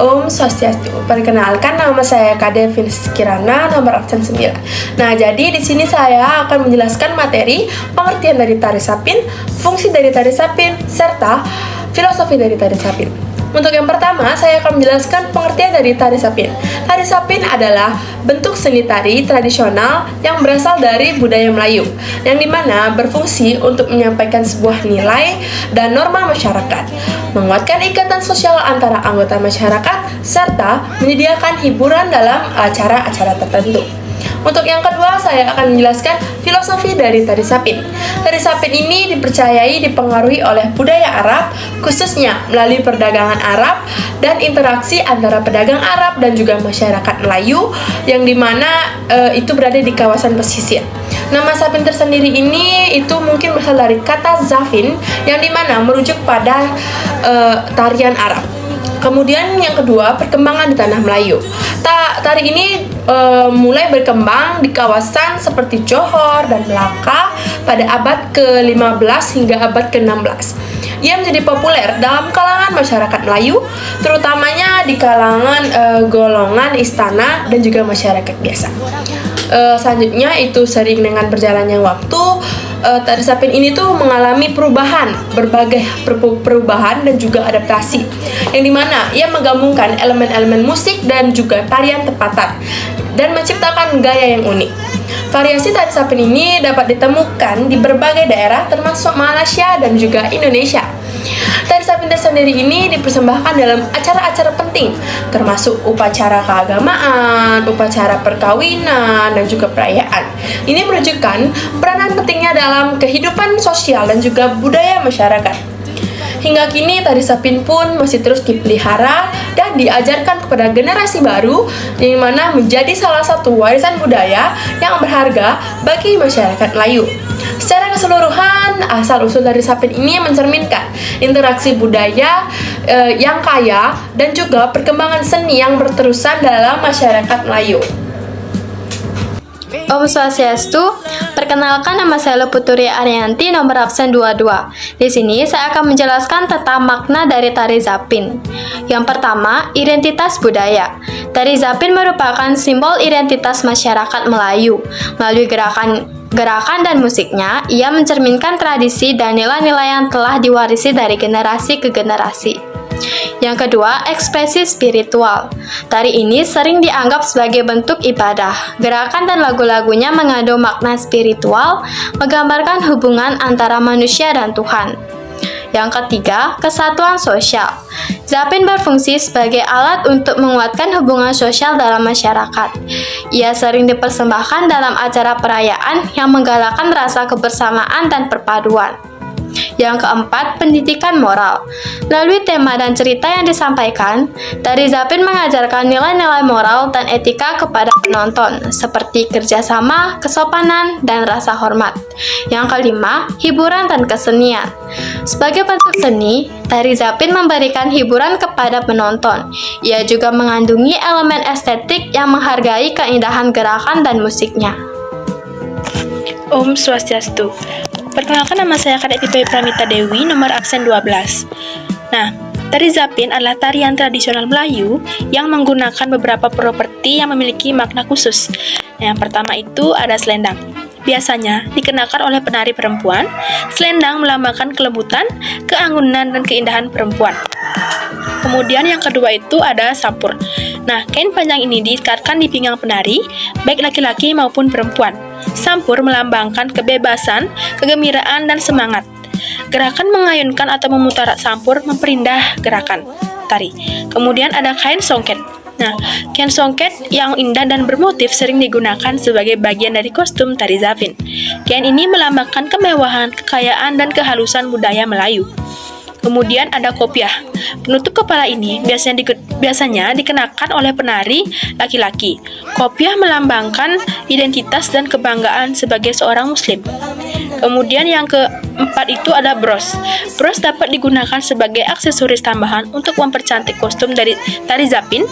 Om Swastiastu. Perkenalkan, nama saya Kade Fils Kirana, nomor absen 9. Nah, jadi di sini saya akan menjelaskan materi pengertian dari tari sapin, fungsi dari tari sapin, serta filosofi dari tari sapin. Untuk yang pertama, saya akan menjelaskan pengertian dari tari sapin. Tari sapin adalah bentuk seni tari tradisional yang berasal dari budaya Melayu, yang dimana berfungsi untuk menyampaikan sebuah nilai dan norma masyarakat, menguatkan ikatan sosial antara anggota masyarakat, serta menyediakan hiburan dalam acara-acara tertentu. Untuk yang kedua, saya akan menjelaskan filosofi dari tari sapin. Tari sapin ini dipercayai dipengaruhi oleh budaya Arab, khususnya melalui perdagangan Arab dan interaksi antara pedagang Arab dan juga masyarakat Melayu, yang dimana itu berada di kawasan pesisir. Nama sapin tersendiri ini itu mungkin berasal dari kata zafin, yang dimana merujuk pada tarian Arab. Kemudian yang kedua, perkembangan di tanah Melayu. Tari ini mulai berkembang di kawasan seperti Johor dan Melaka pada abad ke-15 hingga abad ke-16. Ia menjadi populer dalam kalangan masyarakat Melayu, terutamanya di kalangan golongan istana dan juga masyarakat biasa. Selanjutnya itu sering dengan berjalannya waktu, tari sapin ini tuh mengalami berbagai perubahan dan juga adaptasi, yang dimana ia menggabungkan elemen-elemen musik dan juga tarian tempatan dan menciptakan gaya yang unik. Variasi tari sapin ini dapat ditemukan di berbagai daerah termasuk Malaysia dan juga Indonesia. Tari sapin tersendiri ini dipersembahkan dalam acara-acara penting, termasuk upacara keagamaan, upacara perkawinan, dan juga perayaan. Ini menunjukkan peranan pentingnya dalam kehidupan sosial dan juga budaya masyarakat. Hingga kini, tari sapin pun masih terus dipelihara dan diajarkan kepada generasi baru, yang mana menjadi salah satu warisan budaya yang berharga bagi masyarakat Melayu. Secara keseluruhan, asal-usul tari sapin ini mencerminkan interaksi budaya yang kaya dan juga perkembangan seni yang berterusan dalam masyarakat Melayu. Om Swastiastu, perkenalkan nama saya Putri Arianti, nomor absen 22. Di sini saya akan menjelaskan tentang makna dari tari zapin. Yang pertama, identitas budaya. Tari zapin merupakan simbol identitas masyarakat Melayu. Melalui gerakan dan musiknya, ia mencerminkan tradisi dan nilai-nilai yang telah diwarisi dari generasi ke generasi. Yang kedua, ekspresi spiritual. Tari ini sering dianggap sebagai bentuk ibadah. Gerakan dan lagu-lagunya mengandung makna spiritual, menggambarkan hubungan antara manusia dan Tuhan. Yang ketiga, kesatuan sosial. Zapin berfungsi sebagai alat untuk menguatkan hubungan sosial dalam masyarakat. Ia sering dipersembahkan dalam acara perayaan yang menggalakkan rasa kebersamaan dan perpaduan. Yang keempat, pendidikan moral. Melalui tema dan cerita yang disampaikan, tari zapin mengajarkan nilai-nilai moral dan etika kepada penonton, seperti kerjasama, kesopanan, dan rasa hormat. Yang kelima, hiburan dan kesenian. Sebagai bentuk seni, tari zapin memberikan hiburan kepada penonton. Ia juga mengandungi elemen estetik yang menghargai keindahan gerakan dan musiknya. Om Swastiastu. Perkenalkan, nama saya Kadek Tipe Pramita Dewi, nomor absen 12. Nah, tari zapin adalah tarian tradisional Melayu yang menggunakan beberapa properti yang memiliki makna khusus. Yang pertama itu ada selendang. Biasanya dikenakan oleh penari perempuan. Selendang melambangkan kelembutan, keanggunan, dan keindahan perempuan. Kemudian yang kedua itu ada sampur. Nah, kain panjang ini diikatkan di pinggang penari, baik laki-laki maupun perempuan. Sampur melambangkan kebebasan, kegembiraan, dan semangat. Gerakan mengayunkan atau memutar sampur memperindah gerakan tari. Kemudian ada kain songket. Nah, kain songket yang indah dan bermotif sering digunakan sebagai bagian dari kostum tari zapin. Kain ini melambangkan kemewahan, kekayaan, dan kehalusan budaya Melayu. Kemudian ada kopiah. Penutup kepala ini biasanya dikenakan oleh penari laki-laki. Kopiah melambangkan identitas dan kebanggaan sebagai seorang muslim. Kemudian yang keempat itu ada bros. Bros dapat digunakan sebagai aksesoris tambahan untuk mempercantik kostum dari tari zapin.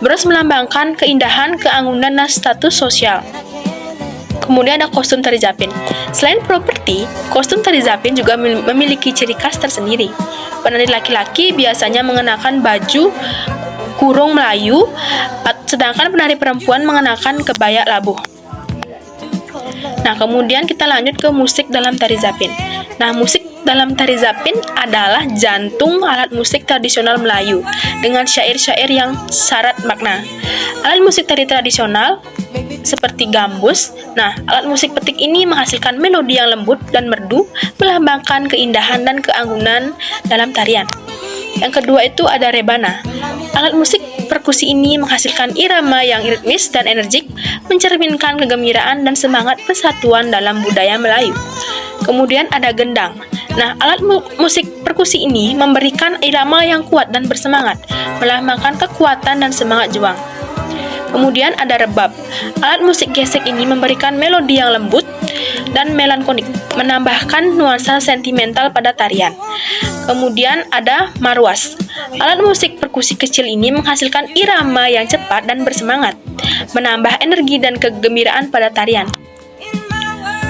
Bros melambangkan keindahan, keanggunan, dan status sosial. Kemudian ada kostum tari zapin. Selain properti, kostum tari zapin juga memiliki ciri khas tersendiri. Penari laki-laki biasanya mengenakan baju kurung Melayu, sedangkan penari perempuan mengenakan kebaya labuh. Nah, kemudian kita lanjut ke musik dalam tari Zapin. Nah, musik dalam tari Zapin adalah jantung alat musik tradisional Melayu dengan syair-syair yang syarat makna. Alat musik tari tradisional seperti gambus. Nah, alat musik petik ini menghasilkan melodi yang lembut dan merdu, melambangkan keindahan dan keanggunan dalam tarian. Yang kedua itu ada rebana. Alat musik perkusi ini menghasilkan irama yang ritmis dan energik, mencerminkan kegembiraan dan semangat persatuan dalam budaya Melayu. Kemudian ada gendang. Nah, alat musik perkusi ini memberikan irama yang kuat dan bersemangat, melambangkan kekuatan dan semangat juang. Kemudian ada rebab. Alat musik gesek ini memberikan melodi yang lembut dan melankolik, menambahkan nuansa sentimental pada tarian. Kemudian ada marwas. Alat musik perkusi kecil ini menghasilkan irama yang cepat dan bersemangat, menambah energi dan kegembiraan pada tarian.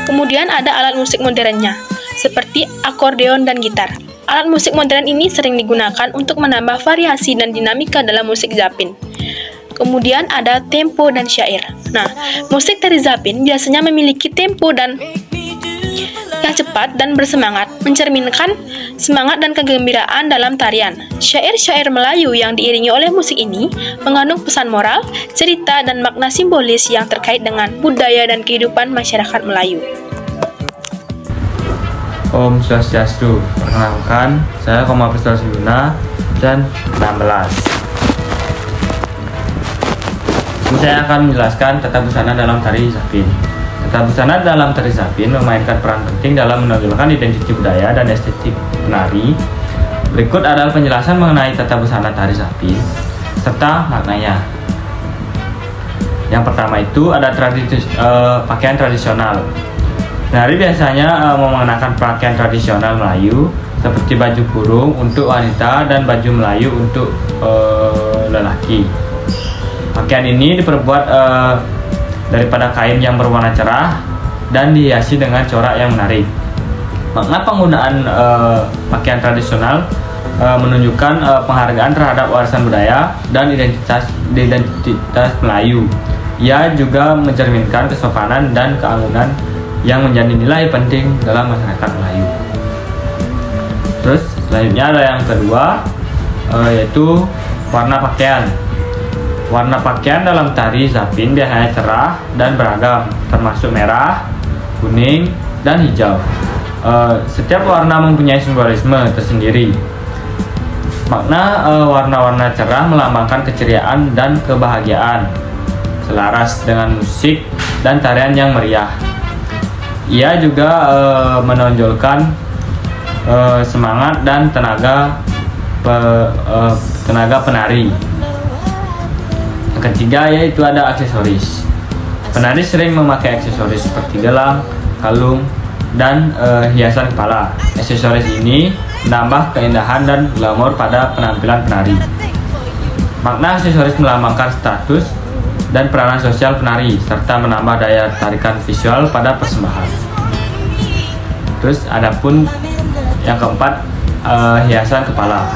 Kemudian ada alat musik modernnya, seperti akordeon dan gitar. Alat musik modern ini sering digunakan untuk menambah variasi dan dinamika dalam musik Zapin. Kemudian ada tempo dan syair. Nah, musik tari Zapin biasanya memiliki tempo dan yang cepat dan bersemangat, mencerminkan semangat dan kegembiraan dalam tarian. Syair-syair Melayu yang diiringi oleh musik ini mengandung pesan moral, cerita, dan makna simbolis yang terkait dengan budaya dan kehidupan masyarakat Melayu. Om Swastiastu. Perkenalkan, saya Koma Prestasi Luna dan 16. Saya akan menjelaskan tata busana dalam tari Zapin. Tata busana dalam tari Zapin memainkan peran penting dalam menonjolkan identitas budaya dan estetik penari. Berikut adalah penjelasan mengenai tata busana tari Zapin serta maknanya. Yang pertama itu ada pakaian tradisional. Penari biasanya mengenakan pakaian tradisional Melayu seperti baju kurung untuk wanita dan baju Melayu untuk lelaki. Pakaian ini diperbuat daripada kain yang berwarna cerah dan dihiasi dengan corak yang menarik. Makna penggunaan pakaian tradisional menunjukkan penghargaan terhadap warisan budaya dan identitas Melayu. Ia juga mencerminkan kesopanan dan keanggunan yang menjadi nilai penting dalam masyarakat Melayu. Terus selanjutnya ada yang kedua, yaitu warna pakaian. Warna pakaian dalam tari Zapin biasanya cerah dan beragam, termasuk merah, kuning, dan hijau. Setiap warna mempunyai simbolisme tersendiri. Makna warna-warna cerah melambangkan keceriaan dan kebahagiaan, selaras dengan musik dan tarian yang meriah. Ia juga menonjolkan semangat dan tenaga penari. Yang ketiga yaitu ada aksesoris. Penari sering memakai aksesoris seperti gelang, kalung, dan hiasan kepala. Aksesoris ini menambah keindahan dan glamor pada penampilan penari. Makna aksesoris melambangkan status dan peranan sosial penari serta menambah daya tarikan visual pada persembahan. Terus adapun yang keempat, hiasan kepala.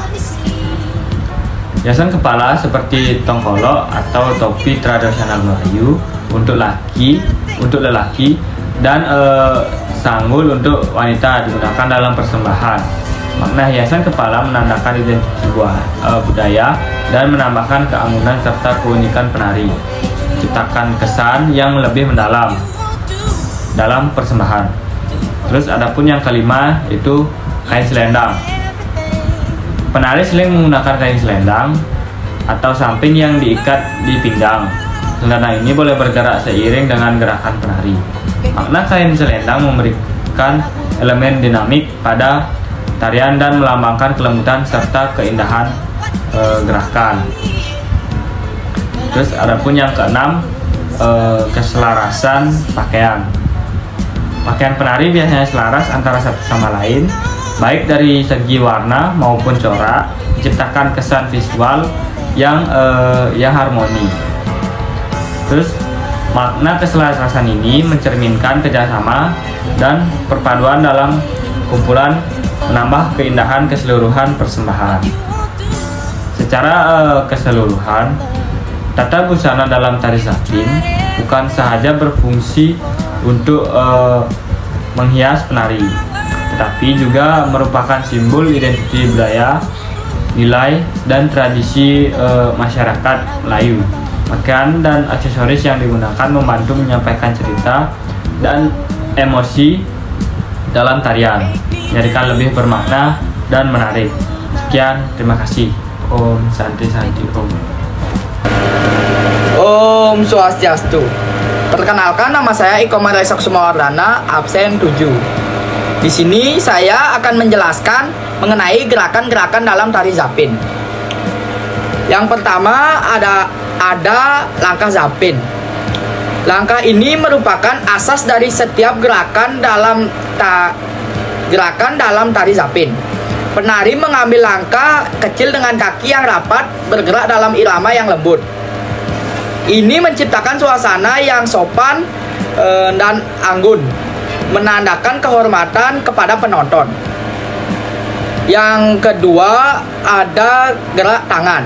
Hiasan kepala seperti tongkolok atau topi tradisional Melayu untuk lelaki dan sanggul untuk wanita digunakan dalam persembahan. Makna hiasan kepala menandakan identitas budaya dan menambahkan keanggunan serta keunikan penari, menciptakan kesan yang lebih mendalam dalam persembahan. Terus adapun yang kelima itu kain selendang. Penari sering menggunakan kain selendang atau samping yang diikat di pinggang. Selendang ini boleh bergerak seiring dengan gerakan penari. Makna kain selendang memberikan elemen dinamik pada tarian dan melambangkan kelembutan serta keindahan gerakan. Terus adapun yang keenam, keselarasan pakaian. Pakaian penari biasanya selaras antara satu sama lain, baik dari segi warna maupun corak, menciptakan kesan visual yang harmoni. Terus makna keselarasan ini mencerminkan kerjasama dan perpaduan dalam kumpulan, menambah keindahan keseluruhan persembahan. Secara keseluruhan, tata busana dalam tari Zapin bukan sahaja berfungsi untuk menghias penari, tetapi juga merupakan simbol identitas budaya, nilai, dan tradisi masyarakat Melayu. Pakaian dan aksesoris yang digunakan membantu menyampaikan cerita dan emosi dalam tarian, menjadikan lebih bermakna dan menarik. Sekian, terima kasih. Om Santi Santi Om. Om Swastiastu. Perkenalkan, nama saya Iko Maresok Sumawardana, absen 7. Di sini saya akan menjelaskan mengenai gerakan-gerakan dalam tari Zapin. Yang pertama ada langkah Zapin. Langkah ini merupakan asas dari setiap gerakan dalam tari Zapin. Penari mengambil langkah kecil dengan kaki yang rapat, bergerak dalam irama yang lembut. Ini menciptakan suasana yang sopan dan anggun, menandakan kehormatan kepada penonton. Yang kedua ada gerak tangan.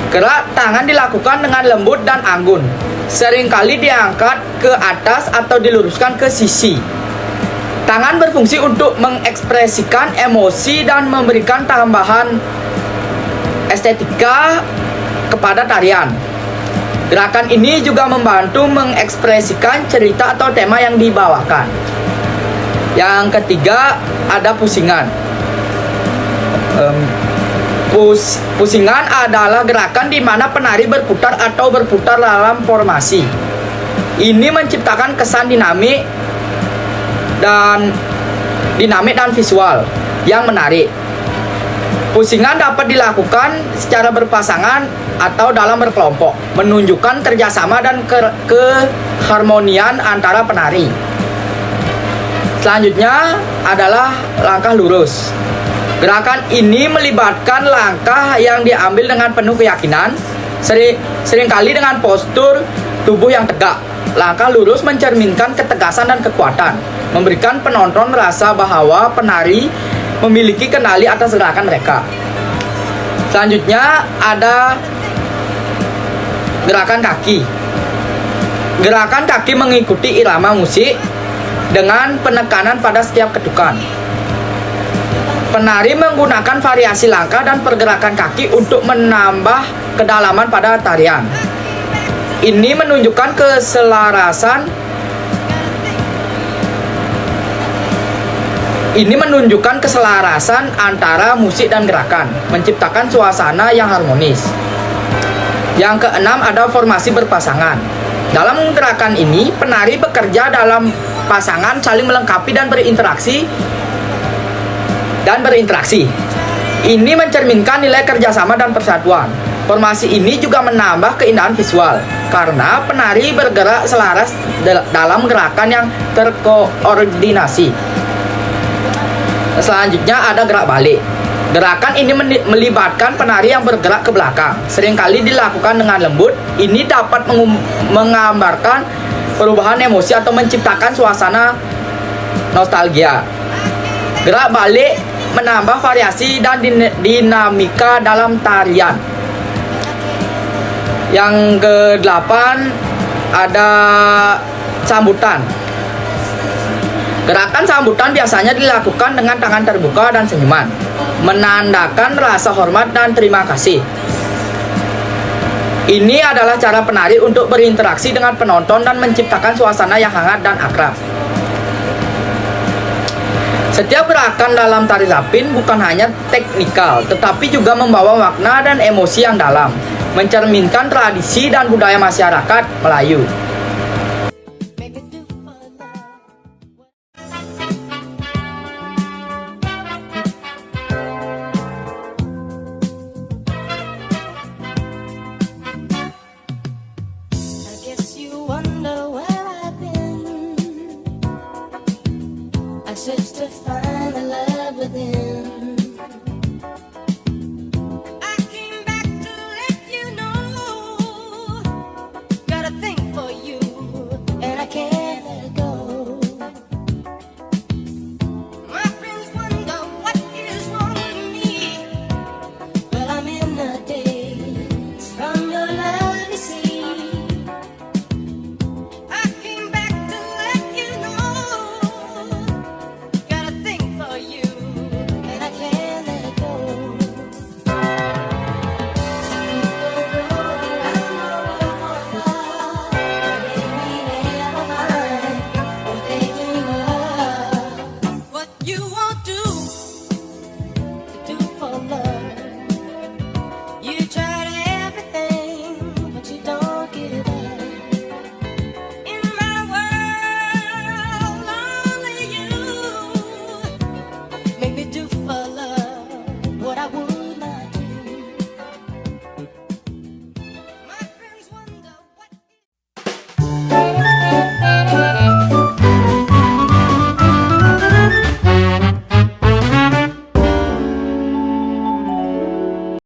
Gerak tangan dilakukan dengan lembut dan anggun. Seringkali diangkat ke atas atau diluruskan ke sisi. Tangan berfungsi untuk mengekspresikan emosi dan memberikan tambahan estetika kepada tarian. Gerakan ini juga membantu mengekspresikan cerita atau tema yang dibawakan. Yang ketiga ada pusingan. Pusingan adalah gerakan di mana penari berputar atau berputar dalam formasi. Ini menciptakan kesan dinamik dan visual yang menarik. Pusingan dapat dilakukan secara berpasangan atau dalam berkelompok, menunjukkan kerjasama dan keharmonian antara penari. Selanjutnya adalah langkah lurus. Gerakan ini melibatkan langkah yang diambil dengan penuh keyakinan, seringkali dengan postur tubuh yang tegak. Langkah lurus mencerminkan ketegasan dan kekuatan, memberikan penonton merasa bahwa penari memiliki kendali atas gerakan mereka. Selanjutnya ada gerakan kaki. Gerakan kaki mengikuti irama musik dengan penekanan pada setiap ketukan. Penari menggunakan variasi langkah dan pergerakan kaki untuk menambah kedalaman pada tarian. Ini menunjukkan keselarasan antara musik dan gerakan, menciptakan suasana yang harmonis. Yang keenam ada formasi berpasangan. Dalam gerakan ini, penari bekerja dalam pasangan, saling melengkapi dan berinteraksi. Ini mencerminkan nilai kerjasama dan persatuan. Formasi ini juga menambah keindahan visual karena penari bergerak selaras dalam gerakan yang terkoordinasi. Selanjutnya ada gerak balik. Gerakan ini melibatkan penari yang bergerak ke belakang, seringkali dilakukan dengan lembut. Ini dapat menggambarkan perubahan emosi atau menciptakan suasana nostalgia. Gerak balik menambah variasi dan dinamika dalam tarian. Yang ke-8 ada sambutan. Gerakan sambutan biasanya dilakukan dengan tangan terbuka dan senyuman, menandakan rasa hormat dan terima kasih. Ini adalah cara penari untuk berinteraksi dengan penonton dan menciptakan suasana yang hangat dan akrab. Setiap gerakan dalam tari Zapin bukan hanya teknikal, tetapi juga membawa makna dan emosi yang dalam, mencerminkan tradisi dan budaya masyarakat Melayu. I search to find the love within.